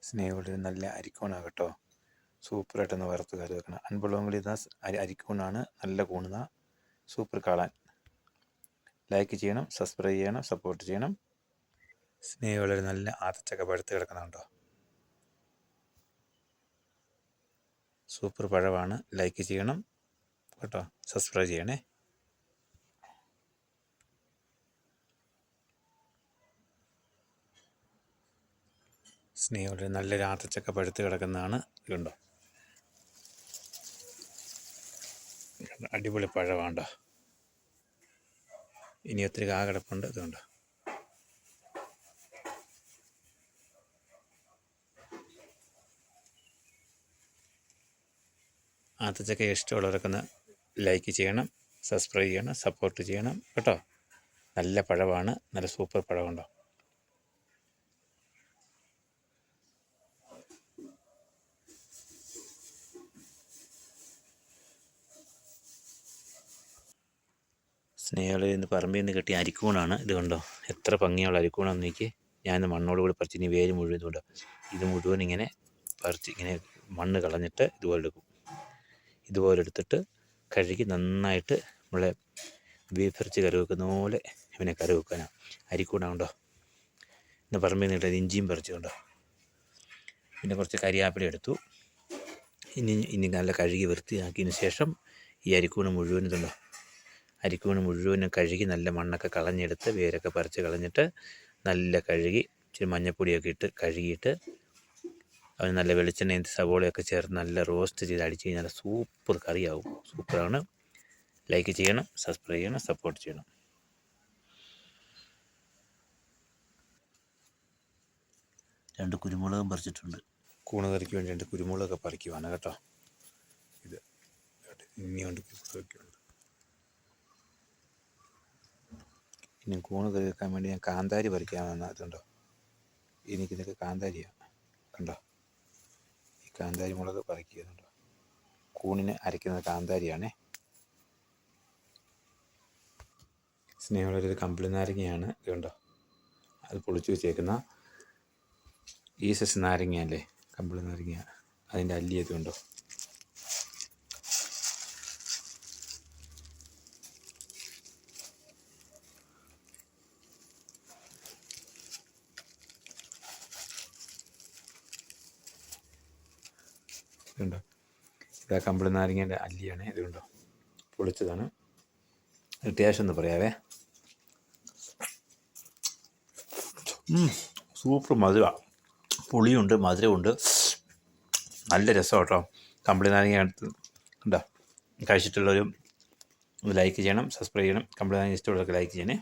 സ്നേഹമുള്ള നല്ല അരിക്കോണാണ് കേട്ടോ. സൂപ്പറായിട്ടൊന്ന് വറുത്ത് കറി വെക്കണം. അൻപുള്ളവങ്ങളിൽ ഇതാ അരിക്കോണാണ്, നല്ല കൂണുന്ന സൂപ്പർ കാളാൻ. ലൈക്ക് ചെയ്യണം, സബ്സ്ക്രൈബ് ചെയ്യണം, സപ്പോർട്ട് ചെയ്യണം. സ്നേഹമുള്ളൊരു നല്ല ആത്തച്ചക്ക പഴുത്ത് കിടക്കുന്നുണ്ടോ. സൂപ്പർ പഴമാണ്. ലൈക്ക് ചെയ്യണം കേട്ടോ, സബ്സ്ക്രൈബ് ചെയ്യണേ. സ്നേഹമുള്ളൊരു നല്ലൊരു ആത്തച്ചക്ക പഴുത്ത് കിടക്കുന്നതാണ്. ഇതുണ്ടോ, അടിപൊളി പഴമാണ്ടോ. ഇനി ഒത്തിരി കാ കിടപ്പുണ്ട്. ഇതുണ്ടോ, ആത്തച്ചക്ക ഇഷ്ടമുള്ളവർക്കൊന്ന് ലൈക്ക് ചെയ്യണം, സബ്സ്ക്രൈബ് ചെയ്യണം, സപ്പോർട്ട് ചെയ്യണം കേട്ടോ. നല്ല പഴമാണ്, നല്ല സൂപ്പർ പഴമുണ്ടോ. സ്നേഹമുള്ള ഇന്ന് പറമ്പിൽ നിന്ന് കിട്ടിയ അരിക്കൂണാണ്. ഇത് കണ്ടോ, എത്ര ഭംഗിയുള്ള അരിക്കൂണാന്ന് നോക്കി. ഞാനിന്ന് മണ്ണോട് കൂടി പറിച്ച് ഇനി വേര് മുഴുവൻ ഇതുകൊണ്ട് ഇത് മുഴുവൻ ഇങ്ങനെ പറിച്ച് ഇങ്ങനെ മണ്ണ് കളഞ്ഞിട്ട് ഇതുപോലെ എടുക്കും. ഇതുപോലെ എടുത്തിട്ട് കഴുകി നന്നായിട്ട് നമ്മളെ ബീഫ് ഇറച്ചി കറി വെക്കുന്ന പോലെ ഇവനെ കറി വെക്കാനാണ്. അരിക്കൂണുണ്ടോ, ഇന്ന് പറമ്പിൽ നിന്ന് കിട്ടിയത് ഇഞ്ചിയും പറിച്ചുകൊണ്ടോ. പിന്നെ കുറച്ച് കരിയാപ്പില എടുത്തു. ഇനി നല്ല കഴുകി വൃത്തിയാക്കിയതിന് ശേഷം ഈ അരിക്കൂണ് മുഴുവൻ ഇതുണ്ടോ, അരിക്കൂണ് മുഴുവനും കഴുകി നല്ല മണ്ണൊക്കെ കളഞ്ഞെടുത്ത് വേരൊക്കെ പറിച്ച് കളഞ്ഞിട്ട് നല്ല കഴുകി ഇച്ചിരി മഞ്ഞപ്പൊടിയൊക്കെ ഇട്ട് കഴുകിയിട്ട് അത് നല്ല വെളിച്ചെണ്ണയും സവോളയൊക്കെ ചേർത്ത് നല്ല റോസ്റ്റ് ചെയ്ത് അടിച്ച് കഴിഞ്ഞാൽ സൂപ്പർ കറിയാവും. സൂപ്പറാണ്. ലൈക്ക് ചെയ്യണം, സബ്സ്ക്രൈബ് ചെയ്യണം, സപ്പോർട്ട് ചെയ്യണം. രണ്ട് കുരുമുളകും പറിച്ചിട്ടുണ്ട്. കൂണ് കറിക്ക് വേണ്ടി 2 കുരുമുളകൊക്കെ പറിക്കുവാണ് കേട്ടോ. ഇത് ഇനിയുണ്ട് കുരുമുളകൊക്കെയുണ്ട്. ഇനി കൂണ് കറി വെക്കാൻ വേണ്ടി ഞാൻ കാന്താരി പറിക്കാമെന്ന്. അതുണ്ടോ, എനിക്കിതൊക്കെ കാന്താരിയാണ് കണ്ടോ. ഈ കാന്താരി മുളക് പറിക്കുന്നുണ്ടോ. കൂണിന് അരയ്ക്കുന്നത് കാന്താരിയാണേ. സ്നേഹമുള്ളൊരു കമ്പിളി നാരങ്ങയാണ്. ഇതുണ്ടോ, അത് പൊളിച്ച് വെച്ചേക്കുന്ന ഈ സൈസ് നാരങ്ങയല്ലേ, കമ്പിളി നാരങ്ങ. അതിൻ്റെ അല്ലിയൊക്കെ ഉണ്ടോ. ഇതുണ്ടോ, ഇതാ കമ്പിളി നാരങ്ങേൻ്റെ അല്ലിയാണ്. ഇതുണ്ടോ, പൊളിച്ചതാണ്. അത്യാവശ്യം ഒന്ന് പറയാവേ. സൂപ്പർ മധുരമാണ്, പുളിയുണ്ട്, മധുരമുണ്ട്, നല്ല രസം കേട്ടോ. കമ്പിളി നാരങ്ങ എടുത്ത് ഉണ്ടോ. കഴിച്ചിട്ടുള്ളവരും ലൈക്ക് ചെയ്യണം, സബ്സ്ക്രൈബ് ചെയ്യണം. കമ്പിളി നാരങ്ങ ഇഷ്ടമുള്ളവർക്ക് ലൈക്ക് ചെയ്യണേ.